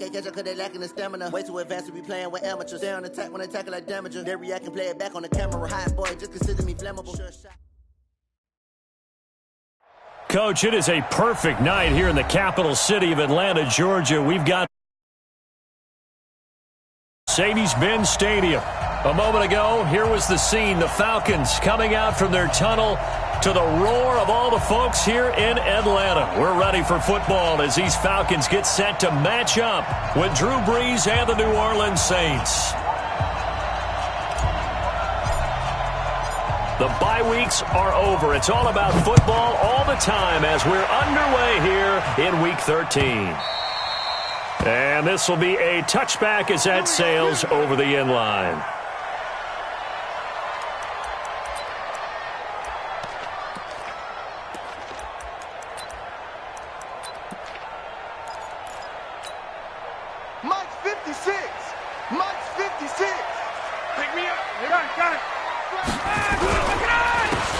can't catch up cause they lacking the stamina. Way too advanced to be playing with amateurs. Stay on attack when they tackle like damager. They react and play it back on the camera. Hot boy, just consider me flammable. Coach, it is a perfect night here in the capital city of Atlanta, Georgia. We've got Mercedes-Benz Stadium. A moment ago, here was the scene. The Falcons coming out from their tunnel to the roar of all the folks here in Atlanta. We're ready for football as these Falcons get set to match up with Drew Brees and the New Orleans Saints. The bye weeks are over. It's all about football all the time as we're underway here in Week 13. And this will be a touchback as that sails over the end line. Mike's 56. Mike's 56. Pick me up. Got it.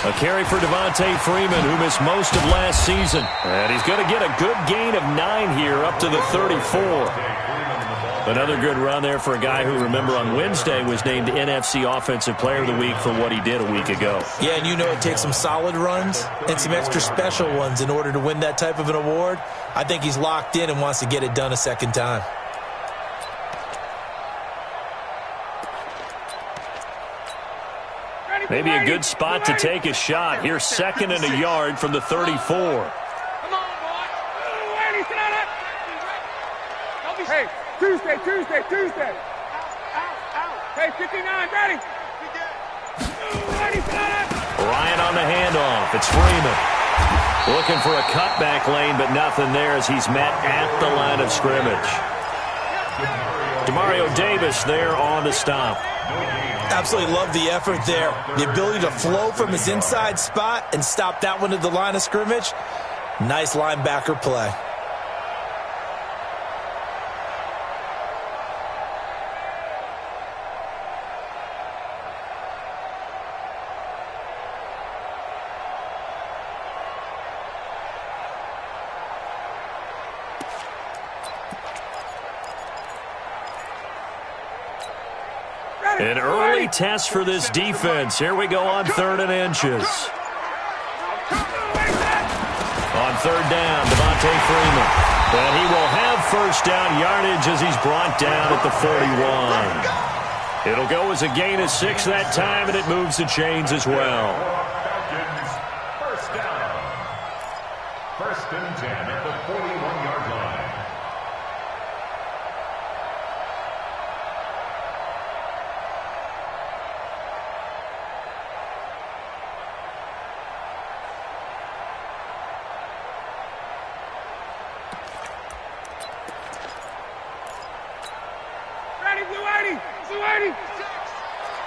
A carry for Devontae Freeman, who missed most of last season. And he's going to get a good gain of 9 here, up to the 34. Another good run there for a guy who, remember, on Wednesday was named NFC Offensive Player of the Week for what he did a week ago. Yeah, and you know it takes some solid runs and some extra special ones in order to win that type of an award. I think he's locked in and wants to get it done a second time. Maybe a good spot to take a shot. Here's 2nd and a yard from the 34. Come on, boy. Hey, Tuesday. Hey, 59, ready. Ryan on the handoff. It's Freeman. Looking for a cutback lane, but nothing there as he's met at the line of scrimmage. Demario Davis there on the stop. Absolutely love the effort there. The ability to flow from his inside spot and stop that one at the line of scrimmage. Nice linebacker play. An early test for this defense. Here we go on 3rd and inches. On 3rd down, Devontae Freeman. And he will have 1st down yardage as he's brought down at the 41. It'll go as a gain of 6 that time, and it moves the chains as well. 1st down. 1st and 10 at the 41-yard line.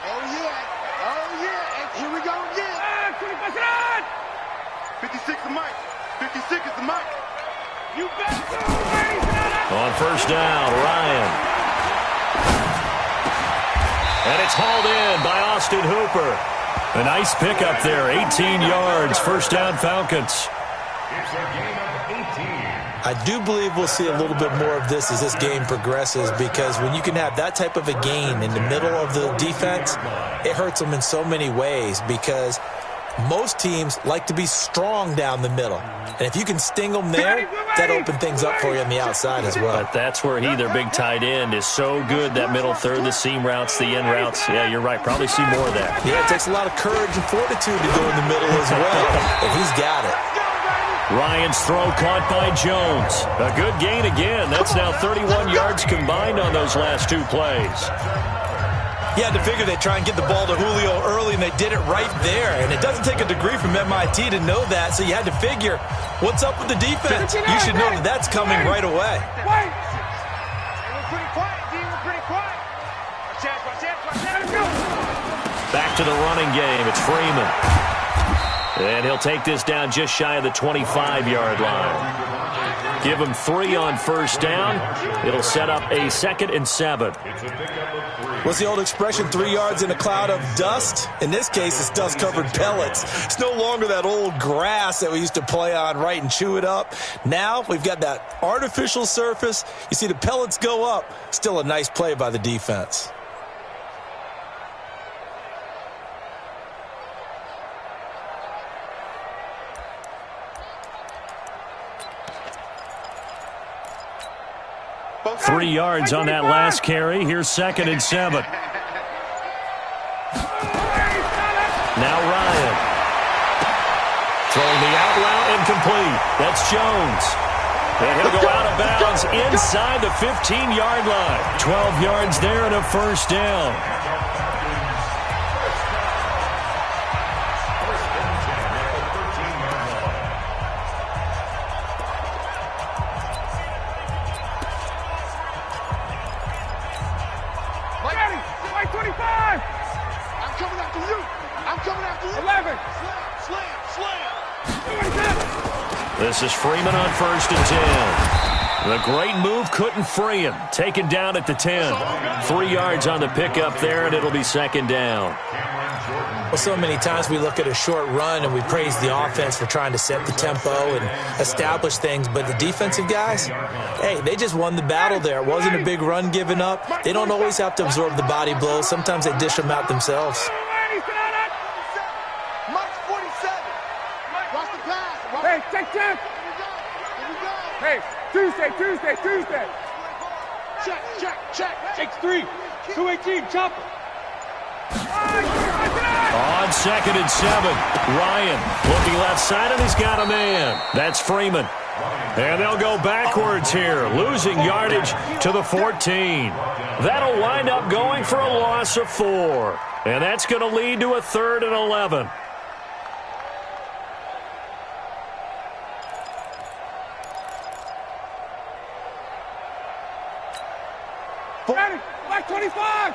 Oh, yeah. And here we go again. 56 is Mike. 56 is the Mike. You bet. On 1st down, Ryan. And it's hauled in by Austin Hooper. A nice pickup there, 18 yards, 1st down Falcons. It's a gain of 18. I do believe we'll see a little bit more of this as this game progresses, because when you can have that type of a gain in the middle of the defense, it hurts them in so many ways, because most teams like to be strong down the middle. And if you can sting them there, that opens things up for you on the outside as well. But that's where their big tight end, is so good, that middle third, the seam routes, the end routes. Yeah, you're right. Probably see more of that. Yeah, it takes a lot of courage and fortitude to go in the middle as well, and he's got it. Ryan's throw caught by Jones. A good gain again. That's now 31 yards combined on those last 2 plays. You had to figure they'd try and get the ball to Julio early, and they did it right there. And it doesn't take a degree from MIT to know that, so you had to figure, what's up with the defense? You should know that that's coming right away. We're pretty quiet, D. We're pretty quiet. Back to the running game. It's Freeman. And he'll take this down just shy of the 25-yard line. Give him 3 on first down. It'll set up a 2nd and 7. What's the old expression, 3 yards in a cloud of dust? In this case, it's dust-covered pellets. It's no longer that old grass that we used to play on, right, and chew it up. Now we've got that artificial surface. You see the pellets go up. Still a nice play by the defense. Three yards on that last carry. Here's 2nd and 7. Now Ryan. Throwing the out route incomplete. That's Jones. And he'll go out of bounds inside the 15-yard line. 12 yards there and a first down. This is Freeman on 1st and 10. The great move couldn't free him. Taken down at the 10. 3 yards on the pickup there, and it'll be 2nd down. Well, so many times we look at a short run and we praise the offense for trying to set the tempo and establish things, but the defensive guys, hey, they just won the battle there. It wasn't a big run given up. They don't always have to absorb the body blows. Sometimes they dish them out themselves. Hey, check. Hey, Tuesday. Check. X3, 218, chopper. On 2nd and 7, Ryan looking left side, and he's got a man. That's Freeman. And they'll go backwards here, losing yardage to the 14. That'll wind up going for a loss of 4. And that's going to lead to a 3rd and 11. Ready, black 25.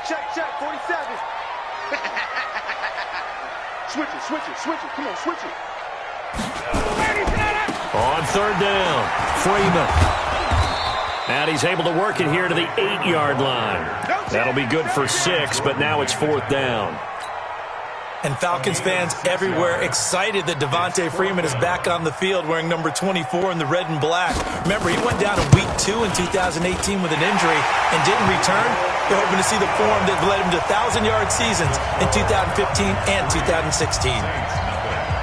Check, 47. Switch it. Come on, switch it. On 3rd down, Freeman. And he's able to work it here to the 8-yard line. That'll be good for 6, but now it's 4th down. And Falcons fans everywhere excited that Devontae Freeman is back on the field wearing number 24 in the red and black. Remember, he went down in week 2 in 2018 with an injury and didn't return. They're hoping to see the form that led him to 1,000-yard seasons in 2015 and 2016.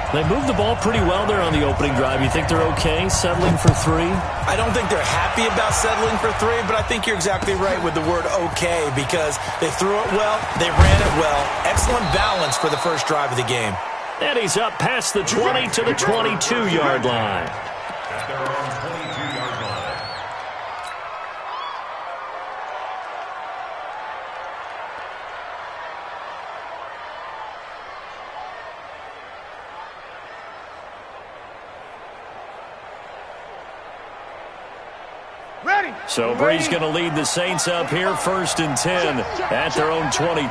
They moved the ball pretty well there on the opening drive. You think they're okay settling for 3? I don't think they're happy about settling for 3, but I think you're exactly right with the word okay because they threw it well, they ran it well. Excellent balance for the first drive of the game. And he's up past the 20 to the 22-yard line. At their own 22-yard line. So Bree's going to lead the Saints up here, 1st and 10 at their own 22.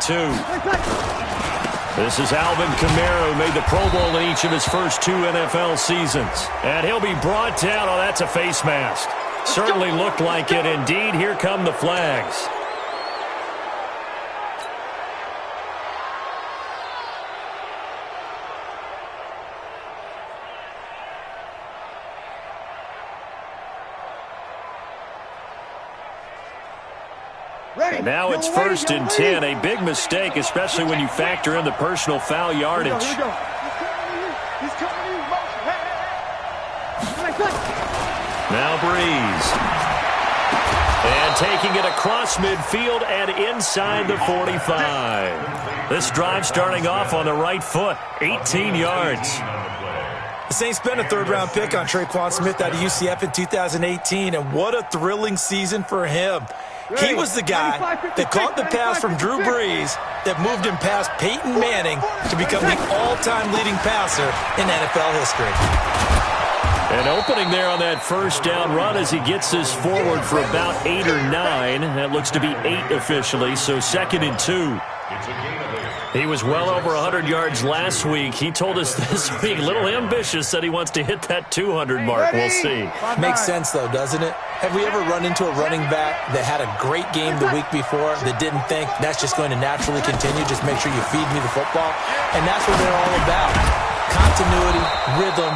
This is Alvin Kamara, who made the Pro Bowl in each of his first 2 NFL seasons. And he'll be brought down. Oh, that's a face mask. Certainly looked like it. Indeed, here come the flags. And now it's 1st and 10, a big mistake, especially when you factor in the personal foul yardage. Now Breeze. And taking it across midfield and inside the 45. This drive starting off on the right foot, 18 yards. The Saints spent a 3rd-round pick on Traquan Smith out of UCF in 2018, and what a thrilling season for him. He was the guy that caught the pass from Drew Brees that moved him past Peyton Manning to become the all-time leading passer in NFL history. An opening there on that first down run as he gets this forward for about 8 or 9. That looks to be 8 officially, so 2nd and 2. It's a gain of 8. He was well over 100 yards last week. He told us this week, a little ambitious, said he wants to hit that 200 mark. We'll see. Makes sense, though, doesn't it? Have we ever run into a running back that had a great game the week before that didn't think that's just going to naturally continue? Just make sure you feed me the football. And that's what they're all about. Continuity, rhythm,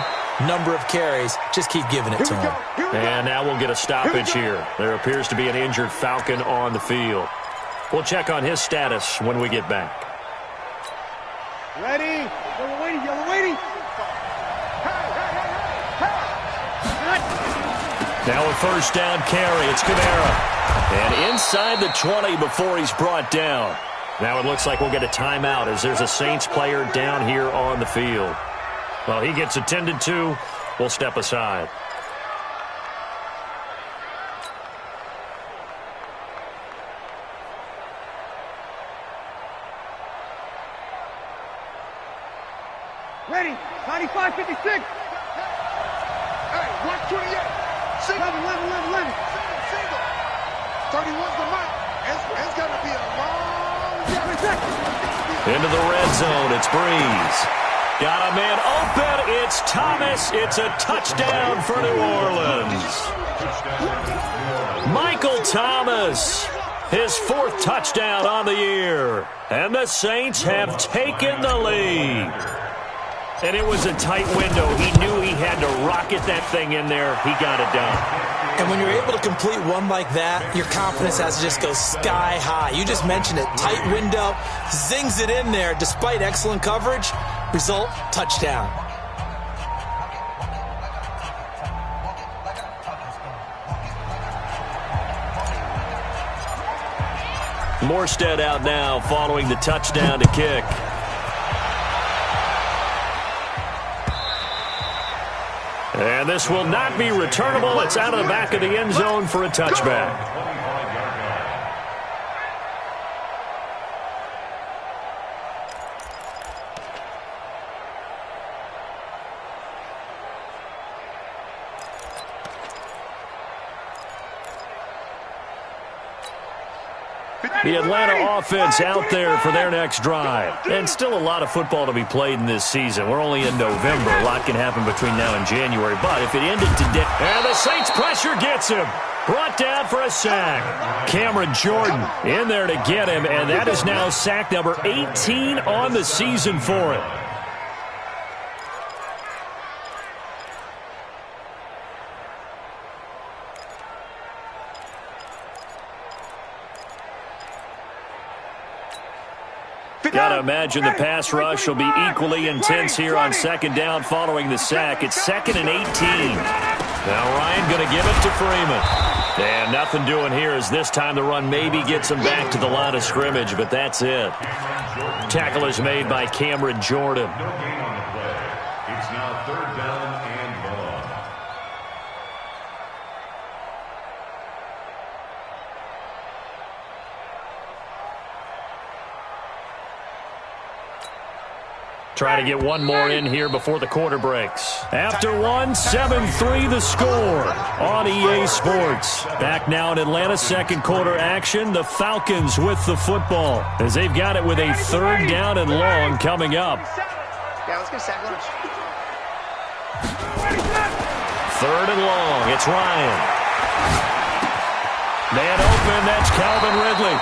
number of carries. Just keep giving it to him. And now we'll get a stoppage here. There appears to be an injured Falcon on the field. We'll check on his status when we get back. Ready? Yellow waiting, yellow waiting. Now a first down carry. It's Kamara. And inside the 20 before he's brought down. Now it looks like we'll get a timeout as there's a Saints player down here on the field. Well, he gets attended to. We'll step aside. Ready? 95, 56. Hey, 128. Single. 11. Single. 31's the mark. It's got to be a long day. Into the red zone. It's Breeze. Got a man open. It's Thomas. It's a touchdown for New Orleans. Michael Thomas. His fourth touchdown on the year. And the Saints have taken the lead. And it was a tight window. He knew he had to rocket that thing in there. He got it done. And when you're able to complete one like that, your confidence has to just go sky high. You just mentioned it. Tight window, zings it in there despite excellent coverage. Result, touchdown. Morstead out now following the touchdown to kick. And this will not be returnable. It's out of the back of the end zone for a touchback. The Atlanta offense out there for their next drive. And still a lot of football to be played in this season. We're only in November. A lot can happen between now and January. But if it ended today... And the Saints pressure gets him. Brought down for a sack. Cameron Jordan in there to get him. And that is now sack number 18 on the season for him. Got to imagine the pass rush will be equally intense here on second down following the sack. It's 2nd and 18. Now Ryan going to give it to Freeman. And nothing doing here as this time the run maybe gets him back to the line of scrimmage, but that's it. Tackle is made by Cameron Jordan. No gain on the play. It's now 3rd down and long. Try to get one more in here before the quarter breaks. After one, 7-3 the score on EA Sports. Back now in Atlanta, second quarter action. The Falcons with the football as they've got it with a 3rd down and long coming up. Yeah, let's get a sack lunch. 3rd and long. It's Ryan. Man open. That's Calvin Ridley.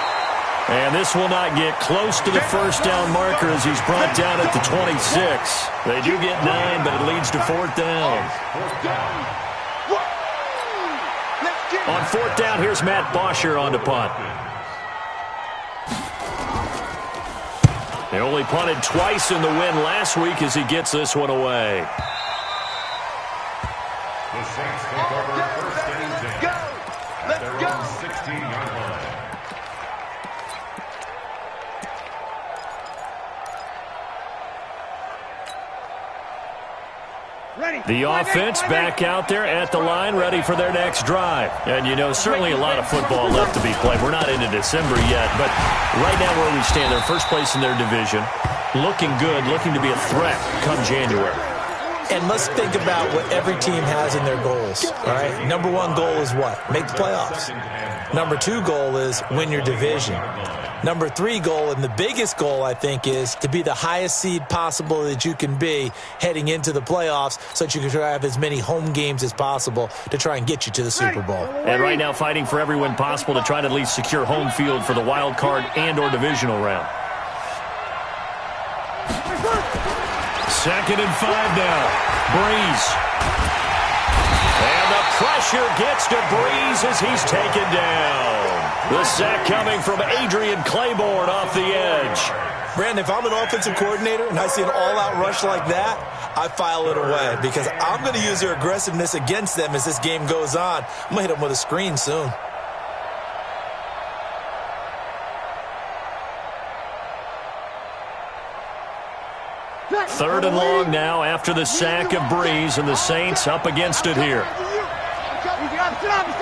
And this will not get close to the first down marker as he's brought down at the 26. They do get 9, but it leads to 4th down. On 4th down, here's Matt Bosher on the punt. They only punted twice in the win last week as he gets this one away. The Saints take over 1st and 10. At their own 16-yard line. The offense back out there at the line, ready for their next drive. And, you know, certainly a lot of football left to be played. We're not into December yet, but right now where we stand, they're first place in their division. Looking good, looking to be a threat come January. And let's think about what every team has in their goals, all right? Number one goal is what? Make the playoffs. Number two goal is win your division. Number three goal, and the biggest goal, I think, is to be the highest seed possible that you can be heading into the playoffs so that you can have as many home games as possible to try and get you to the Super Bowl. And right now fighting for every win possible to try to at least secure home field for the wild card and or divisional round. 2nd and 5 now. Breeze. And the pressure gets to Breeze as he's taken down. The sack coming from Adrian Claiborne off the edge. Brandon, if I'm an offensive coordinator and I see an all-out rush like that, I file it away because I'm going to use their aggressiveness against them as this game goes on. I'm going to hit them with a screen soon. Third and long now after the sack of Breeze, and the Saints up against it here.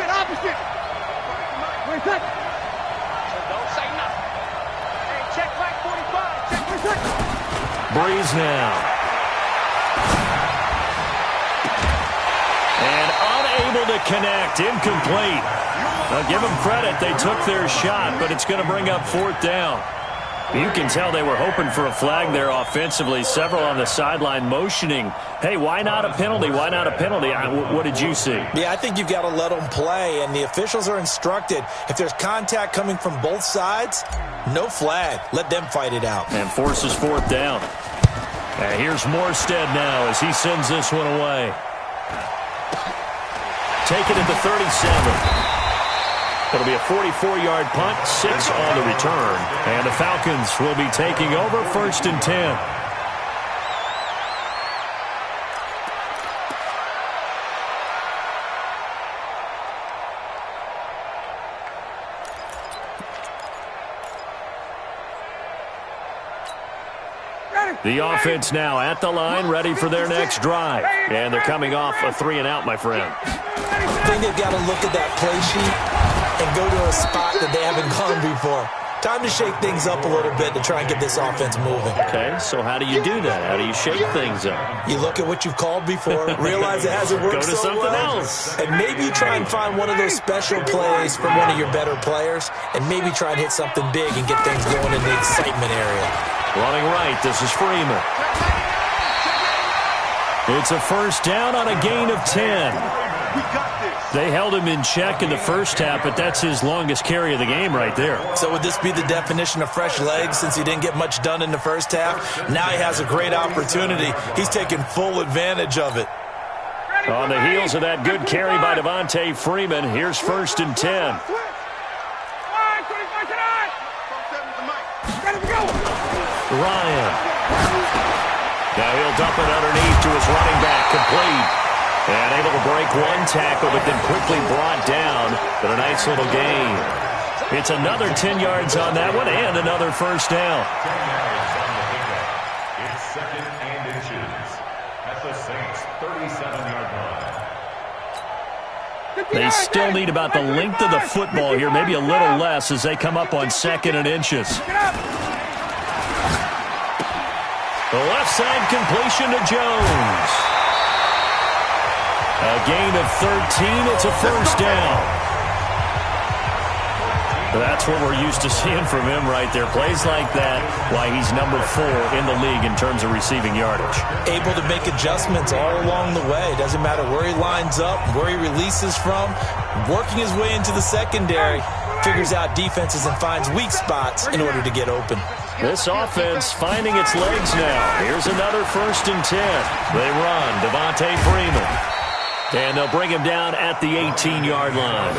Opposite. Wait a second. Don't say nothing. Hey, check back 45. Check 1 second. Breeze now. And unable to connect. Incomplete. Now give them credit. They took their shot, but it's going to bring up 4th down. You can tell they were hoping for a flag there offensively. Several on the sideline motioning, hey, why not a penalty? Why not a penalty? What did you see? Yeah, I think you've got to let them play, and the officials are instructed. If there's contact coming from both sides, no flag. Let them fight it out. And forces 4th down. And here's Morstead now as he sends this one away. Take it at the 37. It'll be a 44-yard punt, 6 on the return. And the Falcons will be taking over 1st and 10. The offense now at the line, ready for their next drive. And they're coming off a 3-and-out, my friend. I think they've got to look at that play sheet and go to a spot that they haven't gone before. Time to shake things up a little bit to try and get this offense moving. Okay, so how do you do that? How do you shake things up? You look at what you've called before, realize it hasn't worked so well. Go to something else. And maybe you try and find one of those special plays from one of your better players, and maybe try and hit something big and get things going in the excitement area. Running right, this is Freeman. It's a 1st down on a gain of 10. They held him in check in the first half, but that's his longest carry of the game right there. So would this be the definition of fresh legs since he didn't get much done in the first half? Now he has a great opportunity. He's taking full advantage of it. On the heels of that good carry by Devontae Freeman, here's 1st and 10. Ryan. Now he'll dump it underneath to his running back, complete. And able to break one tackle, but then quickly brought down. But a nice little gain. It's another 10 yards on that one and another 1st down. It's 2nd and inches at the Saints' 37-yard line. They still need about the length of the football here, maybe a little less as they come up on 2nd and inches. The left side completion to Jones. A gain of 13. It's a 1st down. That's what we're used to seeing from him right there. Plays like that, why he's number 4 in the league in terms of receiving yardage. Able to make adjustments all along the way. Doesn't matter where he lines up, where he releases from. Working his way into the secondary. Figures out defenses and finds weak spots in order to get open. This offense finding its legs now. Here's another 1st and 10. They run. Devontae Freeman. And they'll bring him down at the 18-yard line.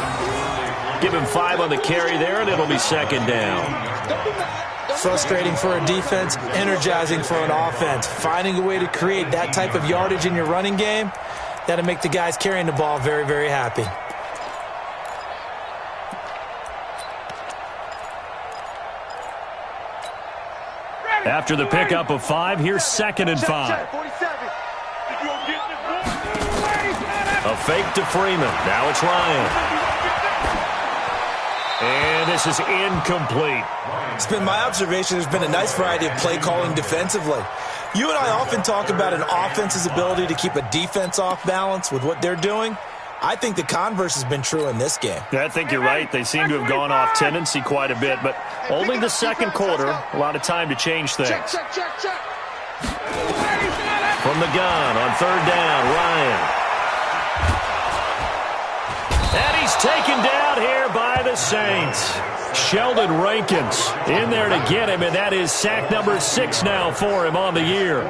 Give him 5 on the carry there, and it'll be 2nd down. Frustrating for a defense, energizing for an offense. Finding a way to create that type of yardage in your running game, that'll make the guys carrying the ball very, very happy. After the pickup of 5, here's 2nd and 5. A fake to Freeman. Now it's Ryan. And this is incomplete. It's been my observation there's been a nice variety of play calling defensively. You and I often talk about an offense's ability to keep a defense off balance with what they're doing. I think the converse has been true in this game. Yeah, I think you're right. They seem to have gone off tendency quite a bit, but only the second quarter. A lot of time to change things. Check. From the gun on third down, Ryan. And he's taken down here by the Saints. Sheldon Rankins in there to get him, and that is sack number 6 now for him on the year.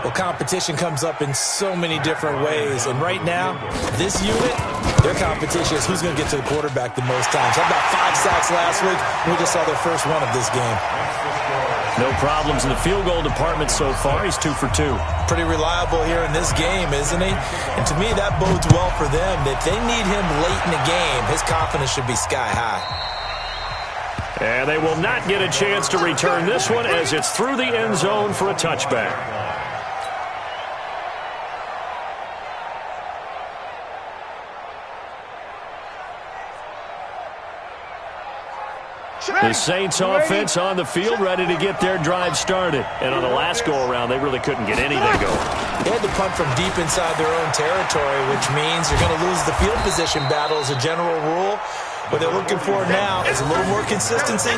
Well, competition comes up in so many different ways, and right now, this unit, their competition is who's going to get to the quarterback the most times. How about 5 sacks last week? We just saw their first one of this game. No problems in the field goal department so far. He's 2 for 2. Pretty reliable here in this game, isn't he? And to me, that bodes well for them. If they need him late in the game, his confidence should be sky high. And they will not get a chance to return this one as it's through the end zone for a touchback. The Saints offense on the field, ready to get their drive started. And on the last go-around, they really couldn't get anything going. They had to punt from deep inside their own territory, which means you're going to lose the field position battle as a general rule. What they're looking for now is a little more consistency,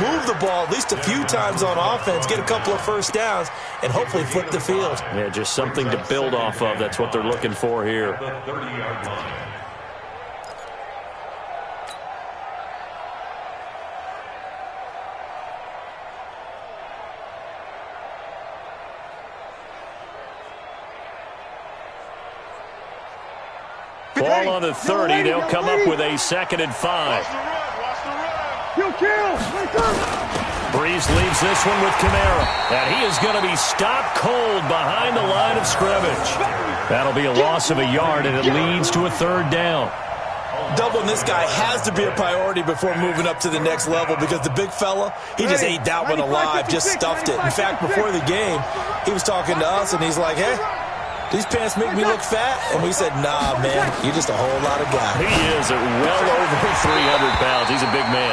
move the ball at least a few times on offense, get a couple of first downs, and hopefully flip the field. Yeah, just something to build off of. That's what they're looking for here. The 30-yard line. Ball on the 30. They'll come up with a 2nd and 5. Breeze leaves this one with Kamara. And he is going to be stopped cold behind the line of scrimmage. That'll be a loss of a yard, and it leads to a 3rd down. Doubling this guy has to be a priority before moving up to the next level because the big fella, he just ate that one alive, just stuffed it. In fact, before the game, he was talking to us, and he's like, hey, these pants make me look fat? And we said, nah, man, you're just a whole lot of guy. He is at well over 300 pounds. He's a big man.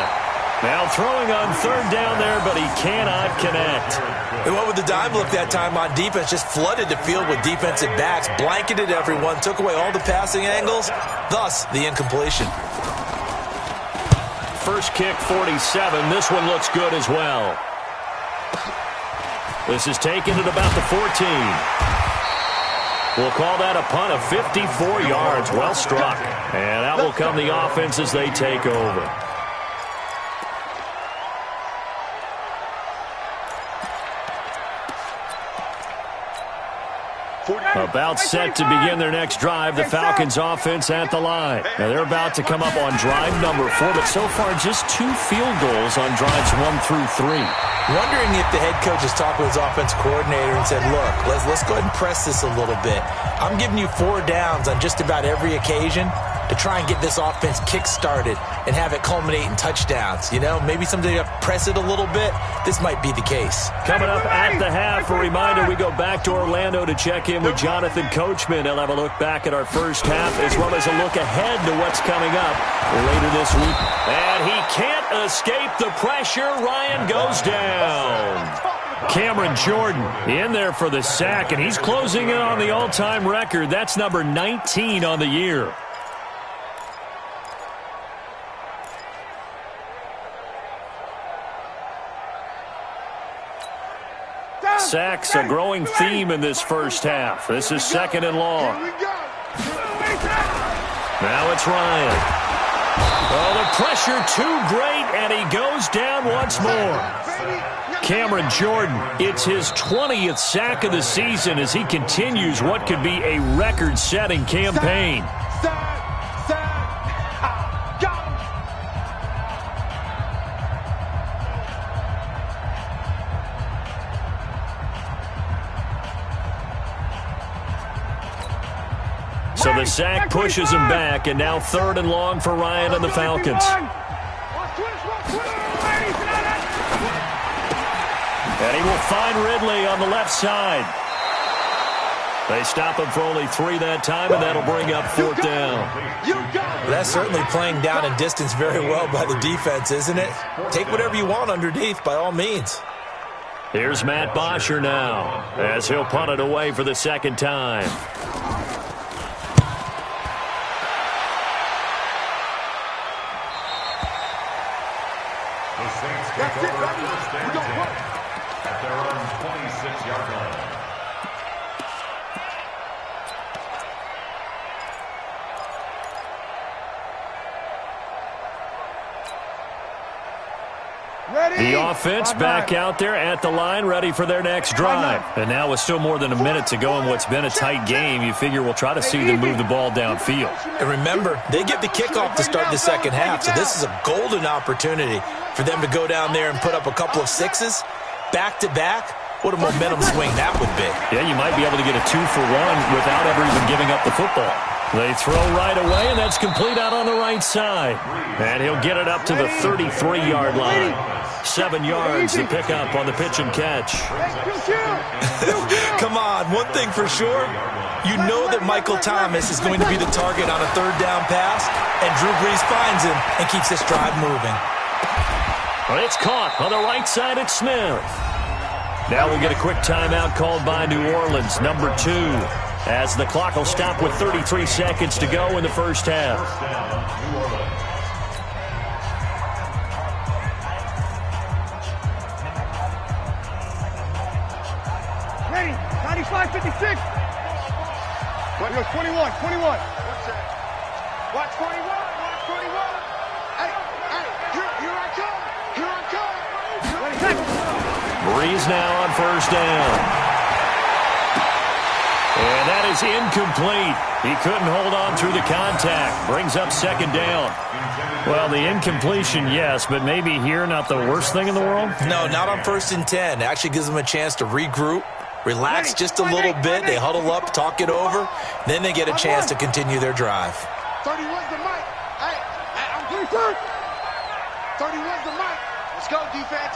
Now throwing on 3rd down there, but he cannot connect. And what with the dime look that time on defense, just flooded the field with defensive backs, blanketed everyone, took away all the passing angles, thus the incompletion. First kick, 47. This one looks good as well. This is taken at about the 14. We'll call that a punt of 54 yards. Well struck. And that will come the offense as they take over. About set to begin their next drive. The Falcons offense at the line. Now they're about to come up on drive number 4, but so far just 2 field goals on drives 1 through 3. Wondering if the head coach has talked with his offense coordinator and said, look, let's go ahead and press this a little bit. I'm giving you 4 downs on just about every occasion to try and get this offense kick-started and have it culminate in touchdowns. You know, maybe someday you press it a little bit. This might be the case. Coming up at the half, a reminder, we go back to Orlando to check in with Jonathan Coachman. He'll have a look back at our first half as well as a look ahead to what's coming up later this week. And he can't escape the pressure. Ryan goes down. Cameron Jordan in there for the sack, and he's closing in on the all-time record. That's number 19 on the year. Sacks, a growing theme in this first half. This is 2nd and long. Now it's Ryan. Oh, the pressure too great, and he goes down once more. Cameron Jordan, it's his 20th sack of the season as he continues what could be a record-setting campaign. So the sack pushes him back, and now 3rd and long for Ryan and the Falcons. And he will find Ridley on the left side. They stop him for only 3 that time, and that'll bring up 4th down. That's certainly playing down and distance very well by the defense, isn't it? Take whatever you want underneath, by all means. Here's Matt Bosher now as he'll punt it away for the second time. The Saints take over first and 10 at their own 26-yard line. The offense back out there at the line, ready for their next drive. And now with still more than a minute to go in what's been a tight game, you figure we'll try to see them move the ball downfield. And remember, they get the kickoff to start the second half, so this is a golden opportunity for them to go down there and put up a couple of sixes back-to-back. What a momentum swing that would be. Yeah, you might be able to get a 2-for-1 without ever even giving up the football. They throw right away, and that's complete out on the right side. And he'll get it up to the 33-yard line. 7 yards to pick up on the pitch and catch. Come on, one thing for sure. You know that Michael Thomas is going to be the target on a third down pass, and Drew Brees finds him and keeps this drive moving. Well, it's caught on the right side at Smith. Now we'll get a quick timeout called by New Orleans, number 2, as the clock will stop with 33 seconds to go in the first half. Ready, 95-56. What? 21. Watch 21. Hey, here I come. Brees now on first down. And that is incomplete. He couldn't hold on through the contact. Brings up second down. Well, the incompletion, yes, but maybe here not the worst thing in the world? No, not on 1st and 10. It actually gives them a chance to regroup, relax just a little bit. They huddle up, talk it over. Then they get a chance to continue their drive. 31's the mic. Hey, I'm pretty sure. 31's the mic. Let's go, defense.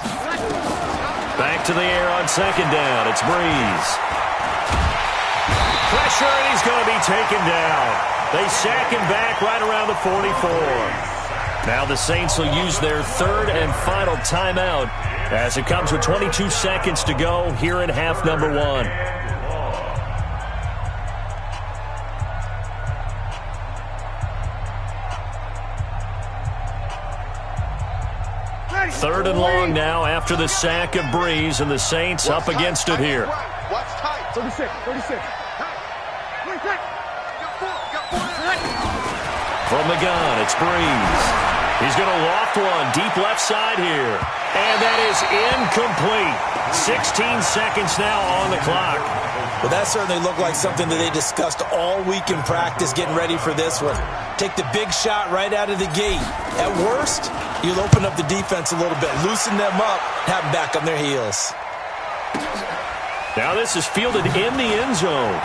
Back to the air on second down. It's Brees. Pressure, and he's going to be taken down. They sack him back right around the 44. Now the Saints will use their third and final timeout as it comes with 22 seconds to go here in half number 1. Third and long now after the sack of Brees, and the Saints up against it here. Watch tight. 36. From the gun, it's Brees. He's going to loft one deep left side here. And that is incomplete. 16 seconds now on the clock. Well, that certainly looked like something that they discussed all week in practice getting ready for this one. Take the big shot right out of the gate. At worst, you'll open up the defense a little bit, loosen them up, have them back on their heels. Now this is fielded in the end zone.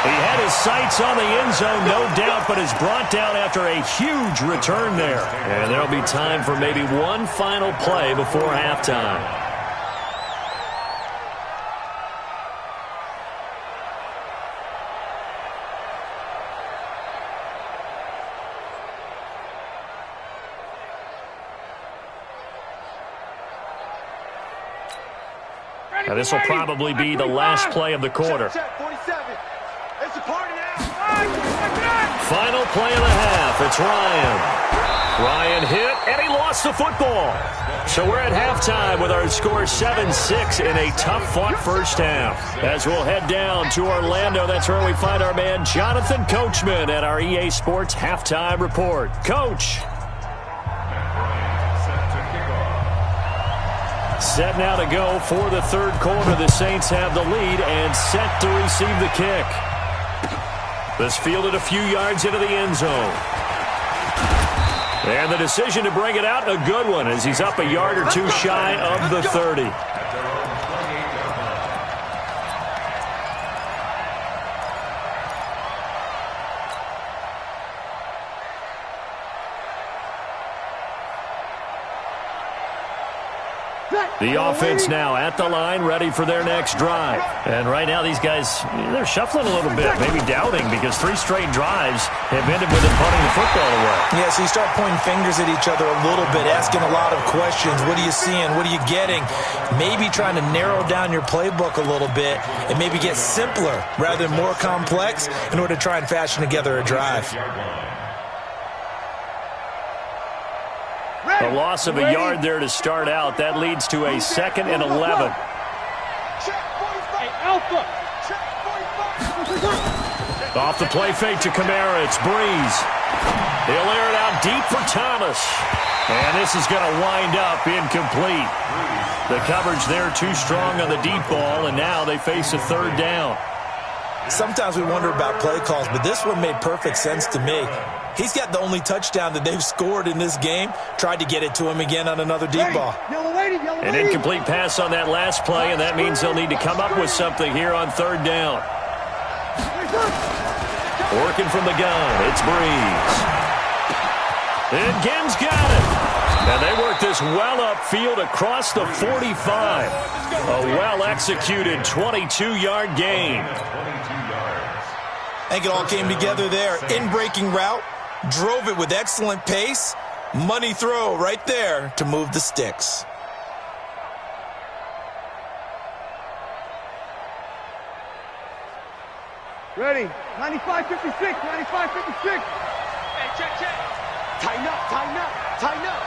He had his sights on the end zone, no doubt, but is brought down after a huge return there. And there'll be time for maybe one final play before halftime. Now this will probably be the last play of the quarter. Final play of the half. It's Ryan. Ryan hit, and he lost the football. So we're at halftime with our score 7-6 in a tough-fought first half. As we'll head down to Orlando, that's where we find our man Jonathan Coachman at our EA Sports Halftime Report. Coach. Set now to go for the third quarter. The Saints have the lead and set to receive the kick. This fielded a few yards into the end zone. And the decision to bring it out, a good one, as he's up a yard or two shy of the 30. The offense now at the line, ready for their next drive. And right now these guys, they're shuffling a little bit, maybe doubting, because 3 straight drives have ended with them punting the football away. Yeah, so you start pointing fingers at each other a little bit, asking a lot of questions. What are you seeing? What are you getting? Maybe trying to narrow down your playbook a little bit and maybe get simpler rather than more complex in order to try and fashion together a drive. A loss of a yard there to start out. That leads to a 2nd and 11. Off the play fake to Kamara. It's Breeze. He'll air it out deep for Thomas. And this is going to wind up incomplete. The coverage there too strong on the deep ball, and now they face a 3rd down. Sometimes we wonder about play calls, but this one made perfect sense to me. He's got the only touchdown that they've scored in this game. Tried to get it to him again on another deep ball. An incomplete pass on that last play, and that means they'll need to come up with something here on 3rd down. Working from the gun, it's Breeze. And Gibbs got it. And they work this well upfield across the 45. A well-executed 22-yard gain. I think it all came together there. In-breaking route, drove it with excellent pace. Money throw right there to move the sticks. Ready. 95-56. 95-56. Hey, check. Tighten up. Tighten up.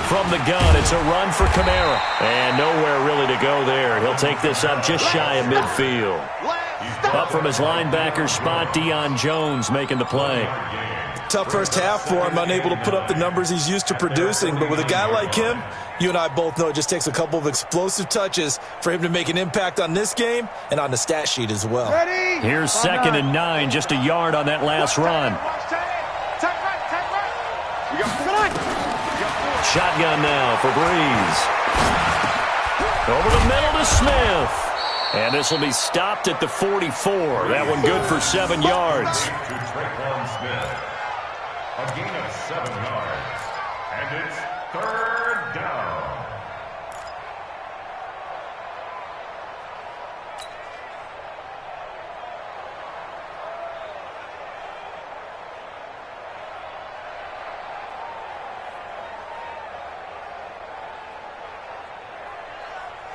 From the gun, it's a run for Kamara. And nowhere really to go there. He'll take this up just shy of midfield. Up from his linebacker spot, Deion Jones making the play. Tough first half for him, unable to put up the numbers he's used to producing. But with a guy like him, you and I both know it just takes a couple of explosive touches for him to make an impact on this game and on the stat sheet as well. Here's 2nd and 9, just a yard on that last run. Shotgun now for Breeze. Over the middle to Smith. And this will be stopped at the 44. That one good for 7 yards. A gain of 7 yards. And it's 3rd down.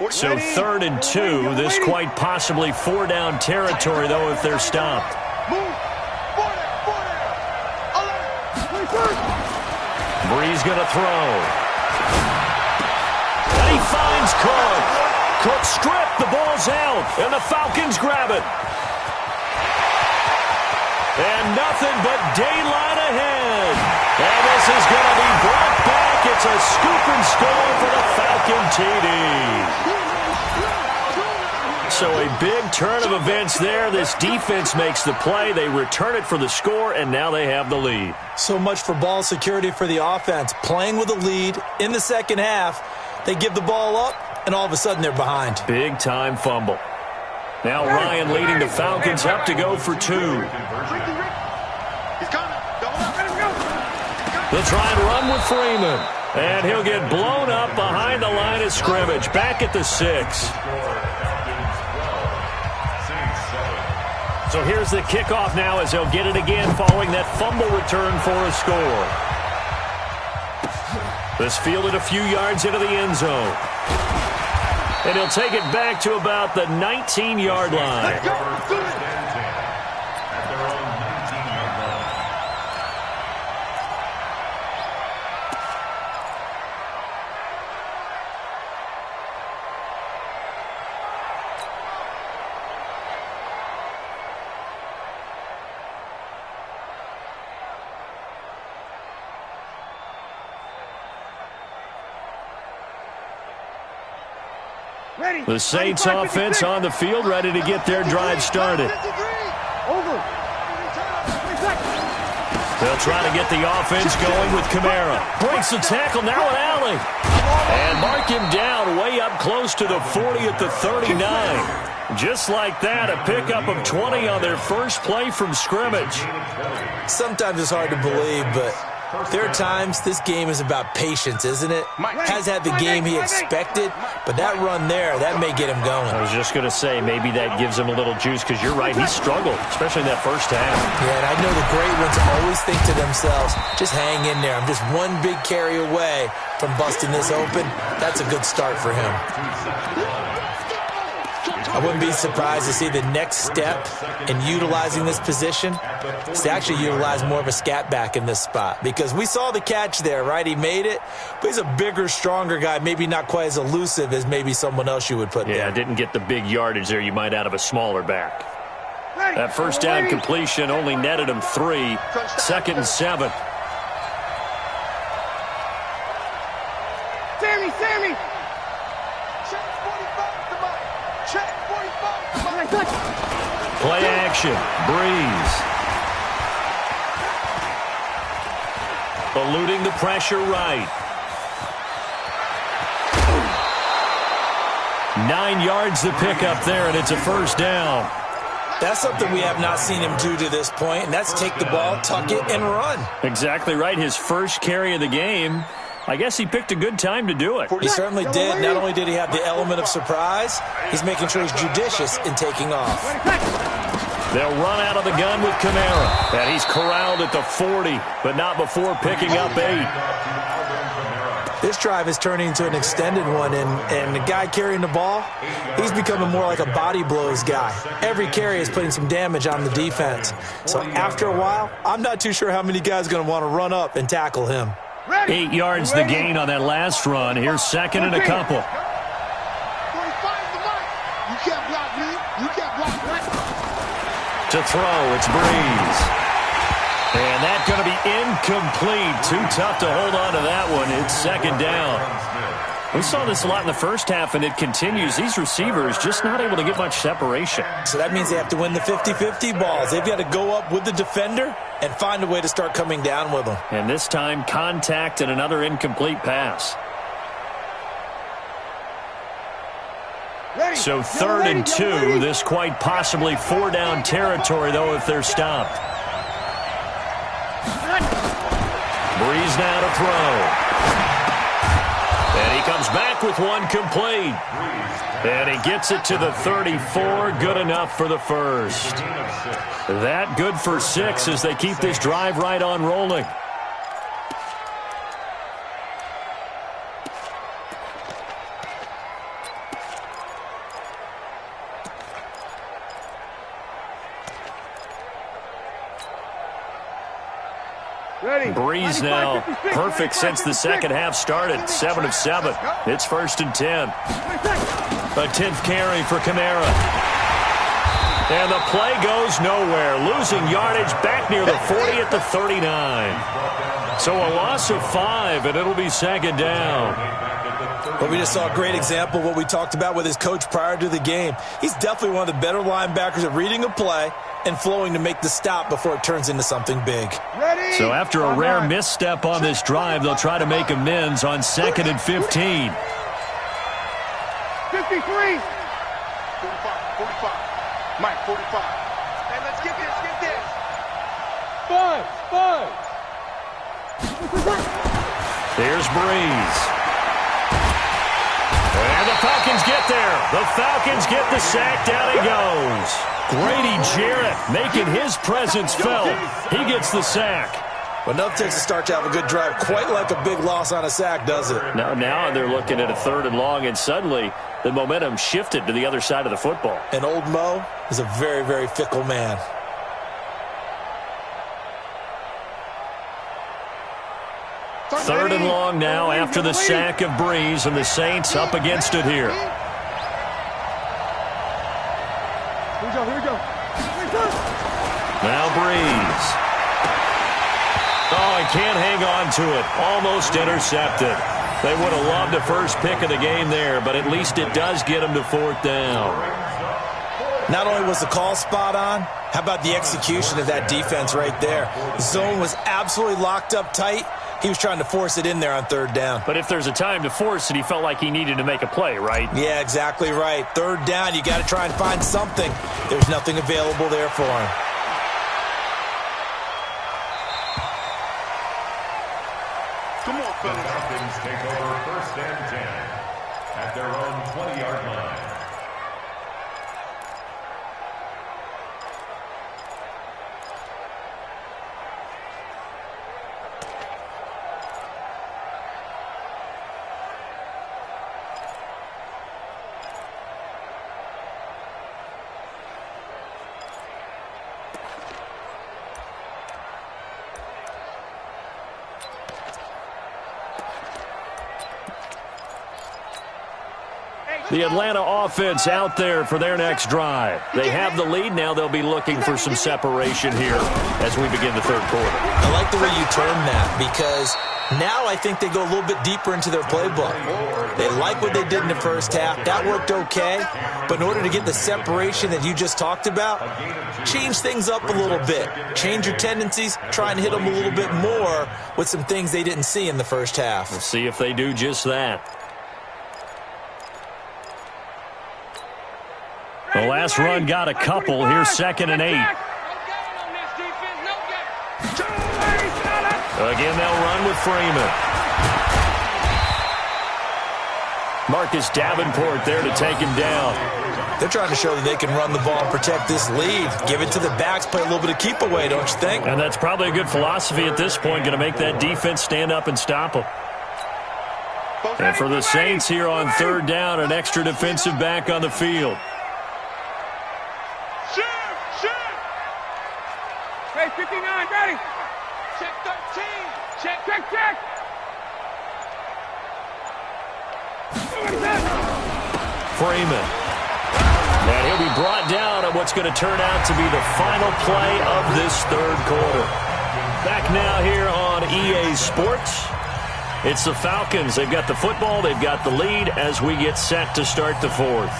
So 3rd and 2. This quite possibly 4-down territory, though, if they're stopped. Breeze going to throw. And he finds Cook. Cook stripped. The ball's out. And the Falcons grab it. And nothing but daylight ahead. And this is going to be brought back. It's a scoop and score for the Falcon TD. So a big turn of events there. This defense makes the play. They return it for the score, and now they have the lead. So much for ball security for the offense. Playing with a lead in the second half, they give the ball up, and all of a sudden they're behind. Big-time fumble. Now Ryan leading the Falcons up to go for 2. They'll try and run with Freeman. And he'll get blown up behind the line of scrimmage. Back at the 6. So here's the kickoff now as they'll get it again following that fumble return for a score. This fielded a few yards into the end zone. And he'll take it back to about the 19-yard line. The Saints offense on the field, ready to get their drive started. They'll try to get the offense going with Kamara. Breaks the tackle, now an alley. And mark him down way up close to the 40 at the 39. Just like that, a pickup of 20 on their first play from scrimmage. Sometimes it's hard to believe, but There are times this game is about patience, isn't it? Has had the game he expected, but that run there, that may get him going. I was just going to say, maybe that gives him a little juice, because you're right, he struggled, especially in that first half. Yeah, and I know the great ones always think to themselves, just hang in there. I'm just one big carry away from busting this open. That's a good start for him. I wouldn't be surprised to see the next step in utilizing this position is to actually utilize more of a scat back in this spot, because we saw the catch there, right? He made it, but he's a bigger, stronger guy, maybe not quite as elusive as maybe someone else you would put there. Yeah, didn't get the big yardage there you might out of a smaller back. That first down completion only netted him 3. 2nd and 7. Sammy! Play action. Breeze. Eluding the pressure right. 9 yards to pick up there, and it's a first down. That's something we have not seen him do to this point, and that's take the ball, tuck it, and run. Exactly right. His first carry of the game. I guess he picked a good time to do it. He certainly did. Not only did he have the element of surprise, he's making sure he's judicious in taking off. They'll run out of the gun with Kamara. And he's corralled at the 40, but not before picking up 8. This drive is turning into an extended one, and the guy carrying the ball, he's becoming more like a body blows guy. Every carry is putting some damage on the defense. So after a while, I'm not too sure how many guys are going to want to run up and tackle him. 8 yards the gain on that last run. Here's 2nd and a couple. You can't block me. You can't block me. To throw, it's Breeze. And that's going to be incomplete. Too tough to hold on to that one. It's 2nd down. We saw this a lot in the first half, and it continues. These receivers just not able to get much separation. So that means they have to win the 50-50 balls. They've got to go up with the defender and find a way to start coming down with them. And this time, contact and another incomplete pass. So 3rd and 2. This quite possibly 4-down territory, though, if they're stopped. Breeze now to throw. And he comes back with one complete. And he gets it to the 34. Good enough for the first. That good for 6 as they keep this drive right on rolling. Breeze now perfect since the second half started. 7 of 7. It's 1st and 10. A 10th carry for Kamara. And the play goes nowhere. Losing yardage back near the 40 at the 39. So a loss of 5, and it'll be 2nd down. But we just saw a great example of what we talked about with his coach prior to the game. He's definitely one of the better linebackers at reading a play and flowing to make the stop before it turns into something big. So after a rare misstep on this drive, they'll try to make amends on 2nd and 15. 53. 45. 45. Mike, 45. Hey, let's get this. 5. Here's Breeze. And the Falcons get there. The Falcons get the sack. Down he goes. Grady Jarrett making his presence felt. He gets the sack. Well, nothing takes a start to have a good drive quite like a big loss on a sack, does it? Now they're looking at a 3rd and long, and suddenly the momentum shifted to the other side of the football. And old Mo is a very, very fickle man. Third and long now after the sack of Breeze, and the Saints up against it here. Here we go. Now Breeze. Oh, he can't hang on to it. Almost intercepted. They would have loved the first pick of the game there, but at least it does get them to 4th down. Not only was the call spot on, how about the execution of that defense right there? The zone was absolutely locked up tight. He was trying to force it in there on 3rd down. But if there's a time to force it, he felt like he needed to make a play, right? Yeah, exactly right. 3rd down, you got to try and find something. There's nothing available there for him. The Falcons take over 1st and 10 at their own 20-yard line. The Atlanta offense out there for their next drive. They have the lead. Now they'll be looking for some separation here as we begin the 3rd quarter. I like the way you term that because now I think they go a little bit deeper into their playbook. They like what they did in the first half. That worked okay. But in order to get the separation that you just talked about, change things up a little bit. Change your tendencies. Try and hit them a little bit more with some things they didn't see in the first half. We'll see if they do just that. The last run got a couple. Here's 2nd and 8. Again, they'll run with Freeman. Marcus Davenport there to take him down. They're trying to show that they can run the ball and protect this lead. Give it to the backs, play a little bit of keep away, don't you think? And that's probably a good philosophy at this point, going to make that defense stand up and stop them. And for the Saints here on 3rd down, an extra defensive back on the field. Hey, 59, ready. Check 13. Check. Freeman. And he'll be brought down on what's going to turn out to be the final play of this 3rd quarter. Back now here on EA Sports. It's the Falcons. They've got the football. They've got the lead as we get set to start the 4th.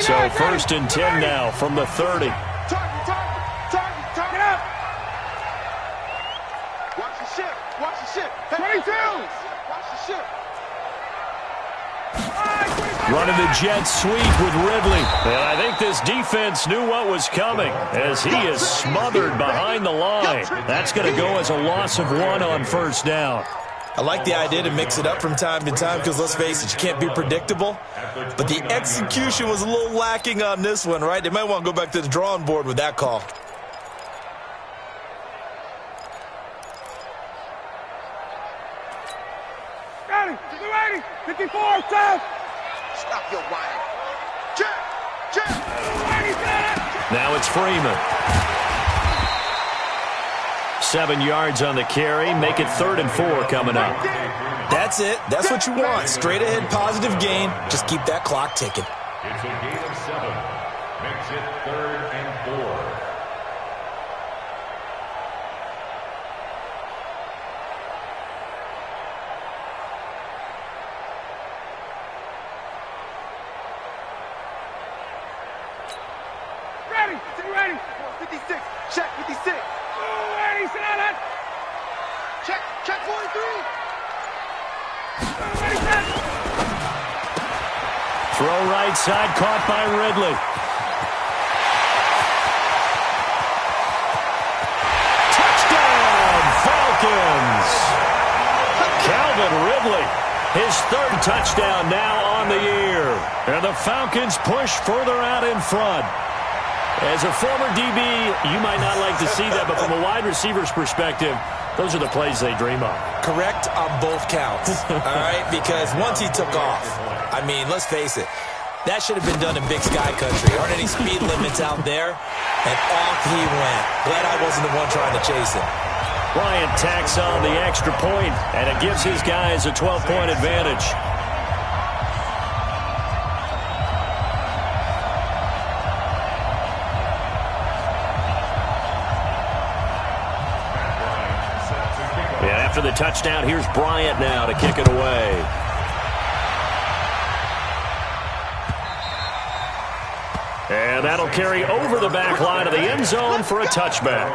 So 1st and 10 now from the 30. Target up. Watch the ship. Hey, 22. Watch the ship. Running the jet sweep with Ridley. And I think this defense knew what was coming as he is smothered behind the line. That's going to go as a loss of 1 on 1st down. I like the idea to mix it up from time to time because, let's face it, you can't be predictable. But the execution was a little lacking on this one, right? They might want to go back to the drawing board with that call. Ready. 54, south. Stop your whining. Check. Now it's Freeman. 7 yards on the carry. Make it 3rd and 4 coming up. That's it. That's what you want. Straight ahead, positive gain. Just keep that clock ticking. It's a gain of 7. Makes it 3rd and 4. Ready. 56. Check 56. Ready. Sit down. Check 43. Throw right side, caught by Ridley. Touchdown, Falcons! Calvin Ridley, his 3rd touchdown now on the year. And the Falcons push further out in front. As a former DB, you might not like to see that, but from a wide receiver's perspective, those are the plays they dream of. Correct on both counts, all right? Because once he took off, I mean, let's face it, that should have been done in Big Sky Country. Aren't any speed limits out there? And off he went. Glad I wasn't the one trying to chase him. Bryant tacks on the extra point, and it gives his guys a 12-point advantage. And after the touchdown, here's Bryant now to kick it away. And that'll carry over the back line of the end zone for a touchback.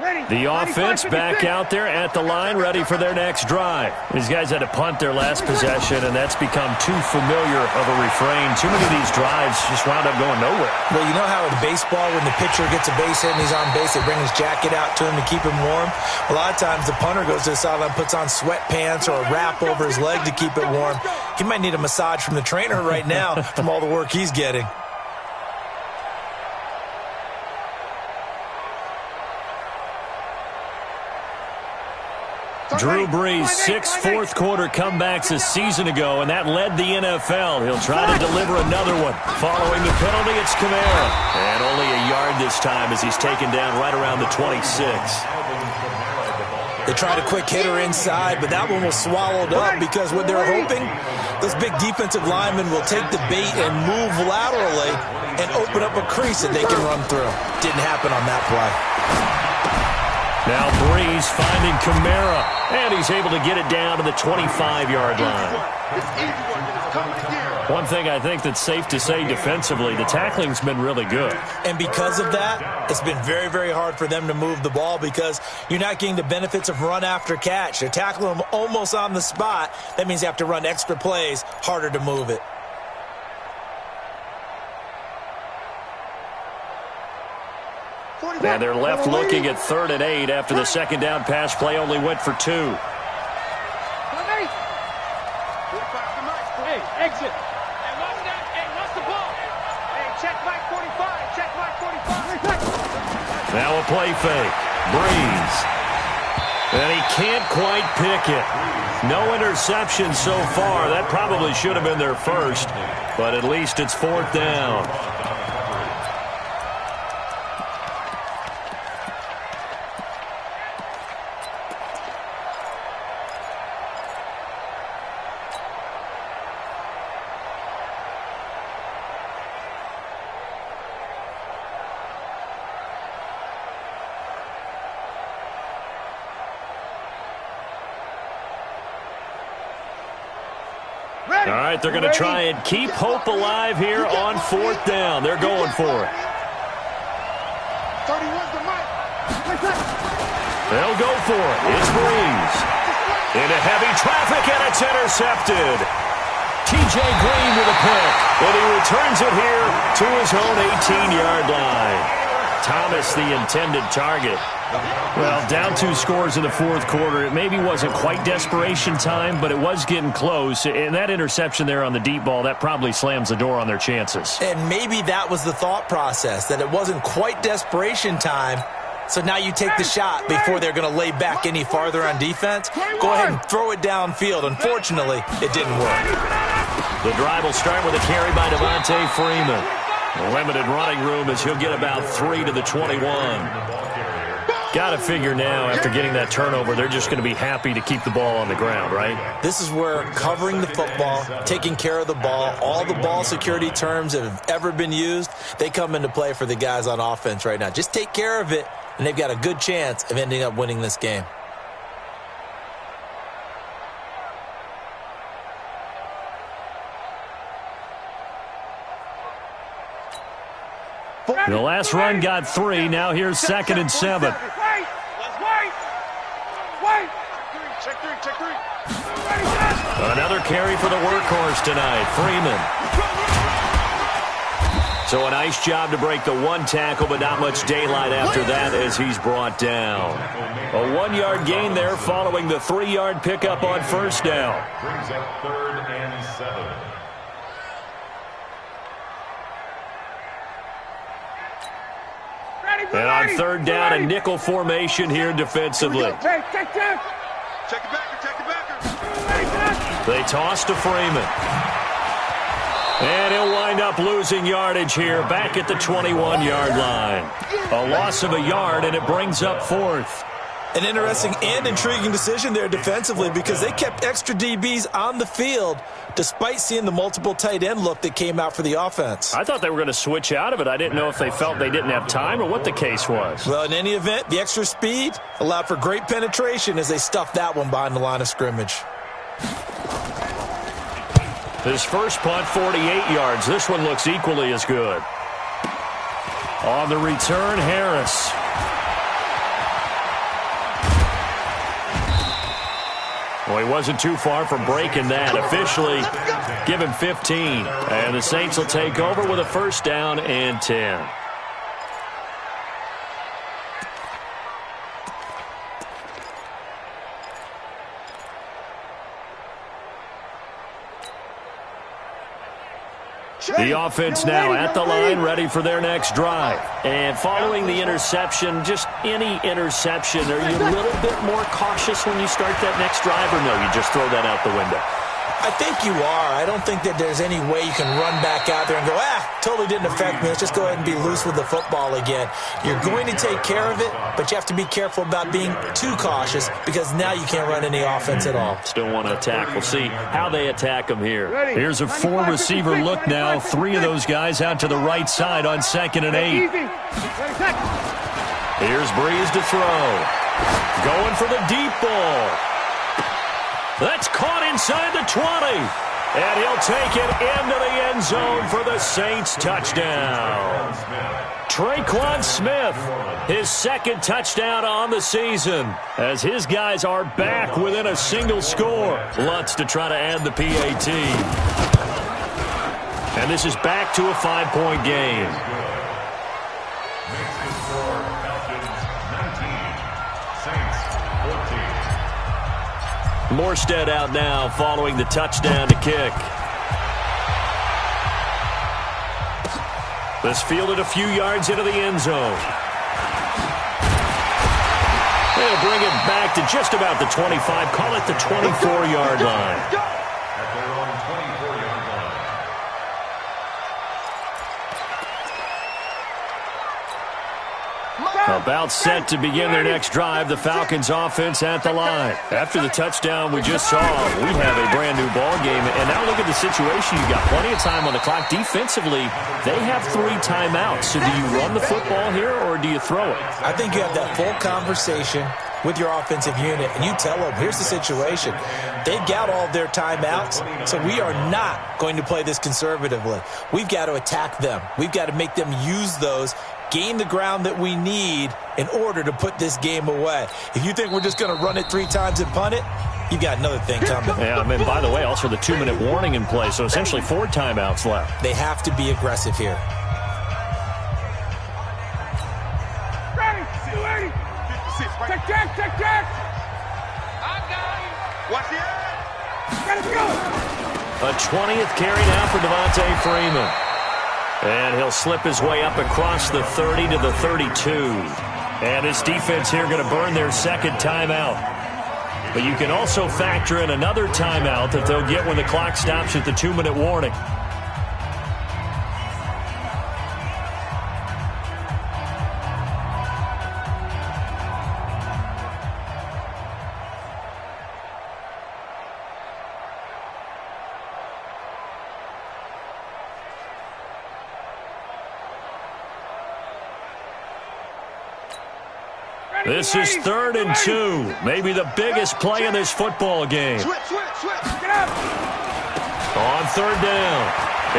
The offense back out there at the line, ready for their next drive. These guys had to punt their last possession, and that's become too familiar of a refrain. Too many of these drives just wound up going nowhere. Well, you know how in baseball, when the pitcher gets a base hit and he's on base, they bring his jacket out to him to keep him warm? A lot of times the punter goes to the sideline, puts on sweatpants or a wrap over his leg to keep it warm. He might need a massage from the trainer right now from all the work he's getting. Drew Brees, 6 fourth-quarter comebacks a season ago, and that led the NFL. He'll try to deliver another one. Following the penalty, it's Kamara. And only a yard this time as he's taken down right around the 26. They tried a quick hitter inside, but that one was swallowed up because what they're hoping, those big defensive linemen will take the bait and move laterally and open up a crease that they can run through. Didn't happen on that play. Now Brees finding Kamara, and he's able to get it down to the 25-yard line. One thing I think that's safe to say defensively, the tackling's been really good. And because of that, it's been very, very hard for them to move the ball because you're not getting the benefits of run after catch. They're tackling them almost on the spot. That means they have to run extra plays, harder to move it. And they're left looking at 3rd and 8 after the second down pass play only went for 2. Hey, exit. Hey, what's the ball? Hey, check Mike 45. Check Mike 45. Now a play fake. Brees. And he can't quite pick it. No interception so far. That probably should have been their first, but at least it's 4th down. All right, they're going to try and keep hope alive here on 4th down. They're going for it. 31's the mic. They'll go for it. It's Brees. Into heavy traffic, and it's intercepted. T.J. Green with a pick, and he returns it here to his own 18-yard line. Thomas, the intended target. Well, down 2 scores in the 4th quarter. It maybe wasn't quite desperation time, but it was getting close. And that interception there on the deep ball, that probably slams the door on their chances. And maybe that was the thought process, that it wasn't quite desperation time. So now you take the shot before they're going to lay back any farther on defense. Go ahead and throw it downfield. Unfortunately, it didn't work. The drive will start with a carry by Devontae Freeman. Limited running room as he'll get about 3 to the 21. Got to figure now, after getting that turnover, they're just going to be happy to keep the ball on the ground, right? This is where covering the football, taking care of the ball, all the ball security terms that have ever been used, they come into play for the guys on offense right now. Just take care of it, and they've got a good chance of ending up winning this game. The last run got 3. Now here's 2nd and 7. Wait. Check three. Another carry for the workhorse tonight, Freeman. So a nice job to break the 1 tackle, but not much daylight after that as he's brought down. A 1-yard gain there following the 3-yard pickup on 1st down. Brings up 3rd and 7. And on 3rd down, a nickel formation here defensively. Check it back. They toss to Freeman. And he'll wind up losing yardage here back at the 21-yard line. A loss of a yard, and it brings up 4th. An interesting and intriguing decision there defensively because they kept extra DBs on the field despite seeing the multiple tight end look that came out for the offense. I thought they were going to switch out of it. I didn't know if they felt they didn't have time or what the case was. Well, in any event, the extra speed allowed for great penetration as they stuffed that one behind the line of scrimmage. His first punt, 48 yards. This one looks equally as good. On the return, Harris. Well, he wasn't too far from breaking that. Officially, give him 15. And the Saints will take over with a first down and 10. The offense now at the line, ready for their next drive. And following the interception, just any interception, are you a little bit more cautious when you start that next drive, or no, you just throw that out the window? I think you are. I don't think that there's any way you can run back out there and go, totally didn't affect me. Let's just go ahead and be loose with the football again. You're going to take care of it, but you have to be careful about being too cautious because now you can't run any offense at all. Still want to attack. We'll see how they attack them here. Here's a four-receiver look now. Three of those guys out to the right side on 2nd and 8. Here's Breeze to throw. Going for the deep ball. That's caught inside the 20. And he'll take it into the end zone for the Saints touchdown. Traquan Smith, his second touchdown on the season, as his guys are back within a single score. Lutz to try to add the PAT. And this is back to a 5-point game. Morstead out now following the touchdown to kick. This fielded a few yards into the end zone. They'll bring it back to just about the 25. Call it the 24-yard line. About set to begin their next drive, the Falcons offense at the line. After the touchdown we just saw, we have a brand new ball game. And now look at the situation. You've got plenty of time on the clock. Defensively, they have 3 timeouts. So do you run the football here or do you throw it? I think you have that full conversation with your offensive unit, and you tell them, here's the situation. They've got all of their timeouts, so we are not going to play this conservatively. We've got to attack them. We've got to make them use those, gain the ground that we need in order to put this game away. If you think we're just going to run it 3 times and punt it, you've got another thing coming. Yeah, I mean, by the way, also the 2-minute warning in play, so essentially 4 timeouts left. They have to be aggressive here. Check. I got him. Watch it. Let's go. A 20th carry now for Devontae Freeman. And he'll slip his way up across the 30 to the 32. And his defense here going to burn their second timeout. But you can also factor in another timeout that they'll get when the clock stops at the 2-minute warning. This is 3rd and 2. Maybe the biggest play in this football game. Switch. Get up. On 3rd down,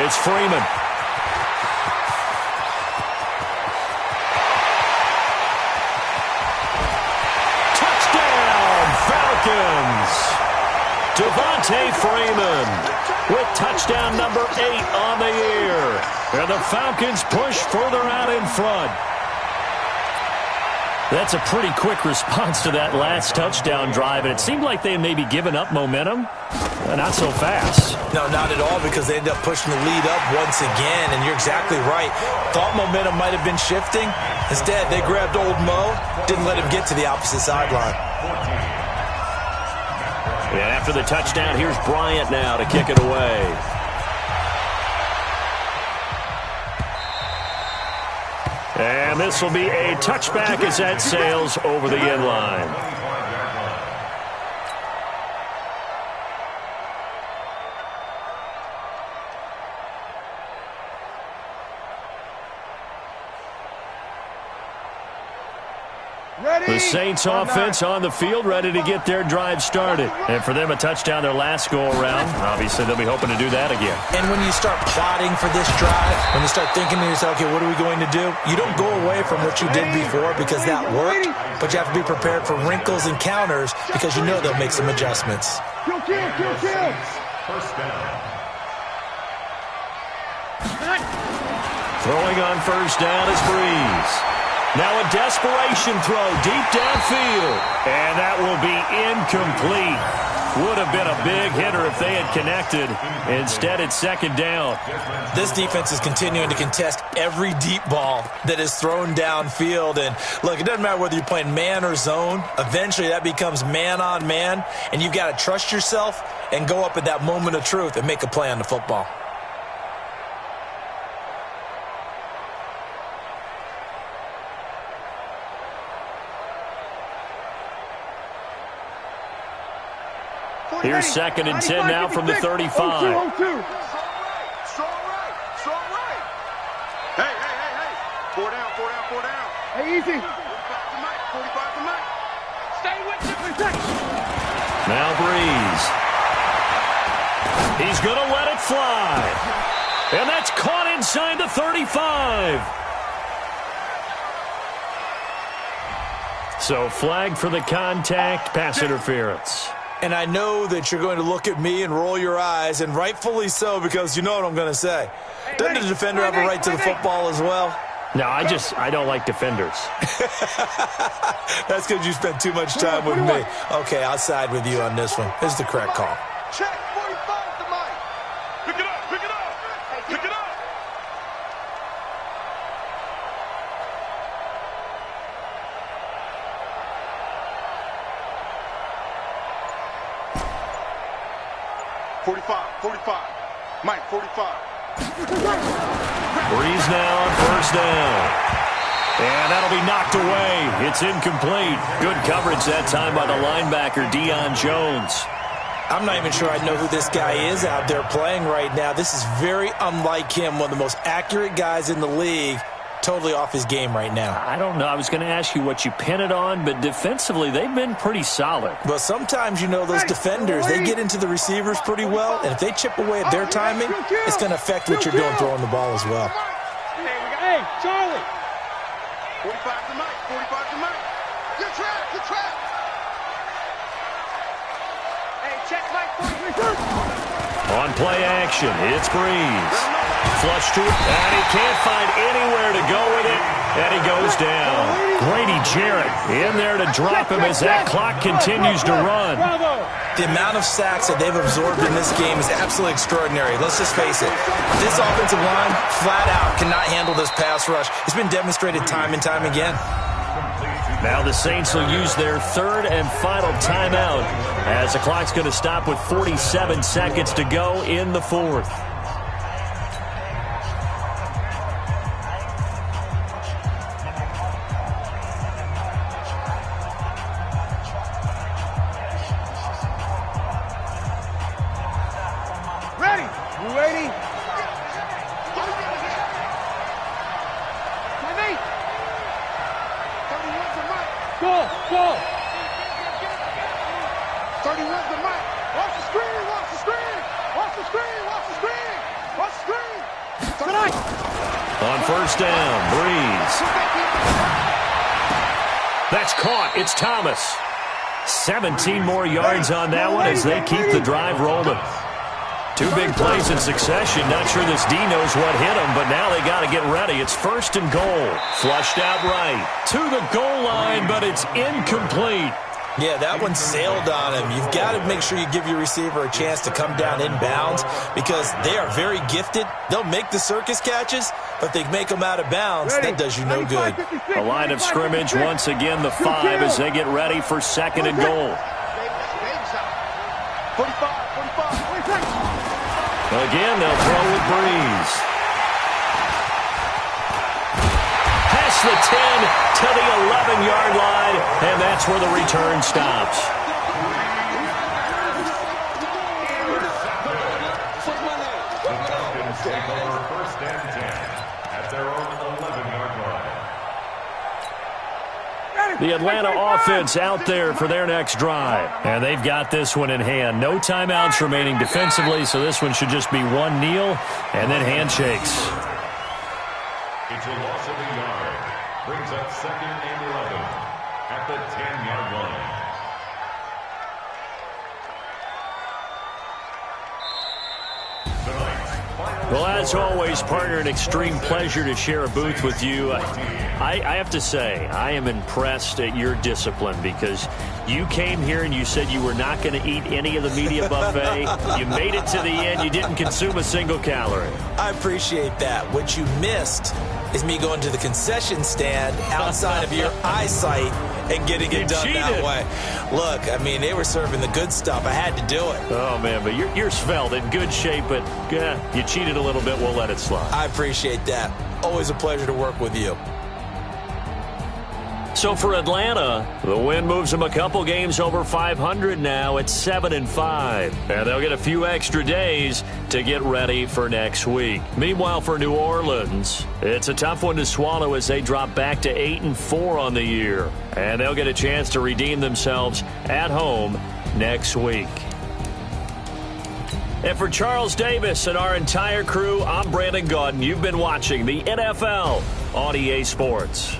it's Freeman. Touchdown, Falcons. Devontae Freeman with touchdown number 8 on the year. And the Falcons push further out in front. That's a pretty quick response to that last touchdown drive, and it seemed like they had maybe given up momentum. Not so fast. No, not at all, because they ended up pushing the lead up once again, and you're exactly right. Thought momentum might have been shifting. Instead, they grabbed old Mo, didn't let him get to the opposite sideline. And after the touchdown, here's Bryant now to kick it away. And this will be a touchback as that sails over the end line. The Saints offense on the field, ready to get their drive started. And for them, a touchdown their last go-around. Obviously, they'll be hoping to do that again. And when you start plotting for this drive, when you start thinking to yourself, okay, what are we going to do? You don't go away from what you did before because that worked, but you have to be prepared for wrinkles and counters because you know they'll make some adjustments. Kill. First down. Throwing on first down is Breeze. Now a desperation throw deep downfield. And that will be incomplete. Would have been a big hitter if they had connected. Instead, it's second down. This defense is continuing to contest every deep ball that is thrown downfield. And look, it doesn't matter whether you're playing man or zone. Eventually, that becomes man on man. And you've got to trust yourself and go up at that moment of truth and make a play on the football. Here's second and 10 now from the 35. Strong right. Hey. 4 down. Hey, easy. 45 to Mike. Stay with him. Now Breeze. He's going to let it fly. And that's caught inside the 35. So flag for the contact, pass interference. And I know that you're going to look at me and roll your eyes, and rightfully so, because you know what I'm going to say. Doesn't the defender have a right to the football as well? No, I don't like defenders. That's because you spent too much time with me. Okay, I'll side with you on this one. This is the correct call. Check 45 to Mike. Pick it up. 45. Mike, 45. Breeze now on first down. And that'll be knocked away. It's incomplete. Good coverage that time by the linebacker, Deion Jones. I'm not even sure I know who this guy is out there playing right now. This is very unlike him, one of the most accurate guys in the league. Totally off his game right now. I don't know. I was going to ask you what you pin it on, but defensively, they've been pretty solid. But sometimes, you know, those defenders, they get into the receivers pretty well, and if they chip away at their timing, it's going to affect what you're doing throwing the ball as well. Hey, Charlie. 45 to Mike. Good trap. Hey, check Mike. 43. On play action, it's Breeze. Flush to it, and he can't find anywhere to go with it, and he goes down. Grady Jarrett in there to drop him as that clock continues to run. The amount of sacks that they've absorbed in this game is absolutely extraordinary. Let's just face it. This offensive line, flat out, cannot handle this pass rush. It's been demonstrated time and time again. Now the Saints will use their third and final timeout as the clock's going to stop with 47 seconds to go in the fourth. Ready? You ready? Go! 31's the mic. Watch the screen. Tonight. On first down, Breeze. That's caught. It's Thomas. 17 more yards on that one as they keep the drive rolling. Two big plays in succession. Not sure this D knows what hit him, but now they got to get ready. It's first and goal. Flushed out right. To the goal line, but it's incomplete. Yeah, that one sailed on him. You've got to make sure you give your receiver a chance to come down inbounds because they are very gifted. They'll make the circus catches, but they make them out of bounds. That does you no good. A line of scrimmage, once again, the 5 as they get ready for second and goal. 45. Again, they'll throw with Breeze. Past the 10 to the 11-yard line, and that's where the return stops. The Falcons take over first and 10 at their own 11-yard line. The Atlanta offense out there for their next drive. And they've got this one in hand. No timeouts remaining defensively, so this one should just be one kneel and then handshakes. It's a loss of a yard. Brings up 2nd and 11 at the 10-yard line. Well, as always, partner, an extreme pleasure to share a booth with you. I have to say, I am impressed at your discipline because you came here and you said you were not going to eat any of the media buffet. You made it to the end. You didn't consume a single calorie. I appreciate that. What you missed is me going to the concession stand outside of your eyesight and getting it done that way. Look, I mean, they were serving the good stuff. I had to do it. Oh, man, but you're svelte, in good shape, but you cheated a little bit. We'll let it slide. I appreciate that. Always a pleasure to work with you. So for Atlanta, the win moves them a couple games over 500 now at 7-5. And they'll get a few extra days to get ready for next week. Meanwhile, for New Orleans, it's a tough one to swallow as they drop back to 8-4 on the year. And they'll get a chance to redeem themselves at home next week. And for Charles Davis and our entire crew, I'm Brandon Gaudin. You've been watching the NFL on EA Sports.